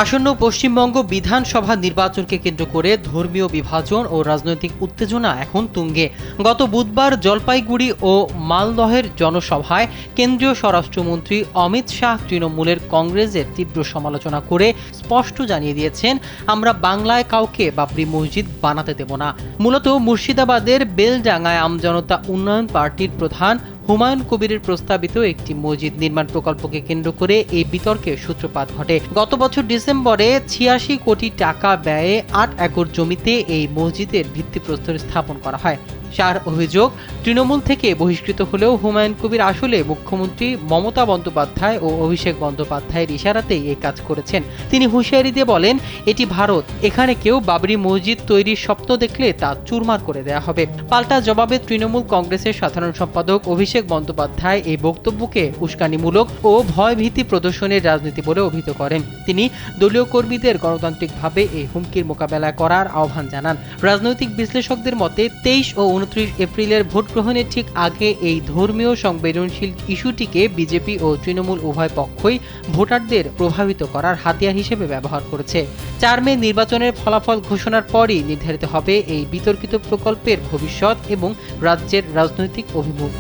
আসন্ন পশ্চিমবঙ্গ বিধানসভা নির্বাচনকে কেন্দ্র করে ধর্মীয় বিভাজন ও রাজনৈতিক উত্তেজনা এখন তুঙ্গে। গত বুধবার জলপাইগুড়ি ও মালদহের জনসভায় কেন্দ্রীয় স্বরাষ্ট্রমন্ত্রী অমিত শাহ তৃণমূলের কংগ্রেসের তীব্র সমালোচনা করে স্পষ্ট জানিয়ে দিয়েছেন, আমরা বাংলায় কাউকে বাবরি মসজিদ বানাতে দেব না। মূলত মুর্শিদাবাদের বেলডাঙ্গায় আমজনতা উন্নয়ন পার্টির প্রধান হুমায়ুন কবিরের প্রস্তাবিত একটি মসজিদ নির্মাণ প্রকল্পকে কেন্দ্র করে এই বিতর্কের সূত্রপাত ঘটে। গত বছর ডিসেম্বরে ৮৬ কোটি টাকা ব্যয়ে ৮ একর জমিতে এই মসজিদের ভিত্তিপ্রস্তর স্থাপন করা হয়। শাহর অভিযোগ, তৃণমূল থেকে বহিষ্কৃত হলেও হুমায়ুন কবির আসলে মুখ্যমন্ত্রী মমতা বন্দ্যোপাধ্যায় ও অভিষেক বন্দ্যোপাধ্যায়ের ইশারাতেই এই কাজ করেছেন। তিনি হুঁশিয়ারি দিয়ে বলেন, এটি ভারত, এখানে কেউ বাবরি মসজিদ তৈরির স্বপ্ন দেখলে তা চুরমার করে দেয়া হবে। পাল্টা জবাবে তৃণমূল কংগ্রেসের সাধারণ সম্পাদক অভিষেক বন্দ্যোপাধ্যায় এই বক্তব্যকে উস্কানিমূলক ও ভয়ভীতি প্রদর্শনের রাজনীতি বলে অভিহিত করেন। তিনি দলীয় কর্মীদের গণতান্ত্রিকভাবে এই হুমকির মোকাবেলা করার আহ্বান জানান। রাজনৈতিক বিশ্লেষকদের মতে ২৩ ও ২৯ এপ্রিলের ভোট গ্রহণের ঠিক আগে এই ধর্মীয় সংবেদনশীল ইস্যুটিকে বিজেপি ও তৃণমূল উভয় পক্ষই ভোটারদের প্রভাবিত করার হাতিয়ার হিসেবে ব্যবহার করেছে। ৪ মে নির্বাচনের ফলাফল ঘোষণার পরই নির্ধারিত হবে এই বিতর্কিত প্রকল্পের ভবিষ্যৎ এবং রাজ্যের রাজনৈতিক অভিমুখ।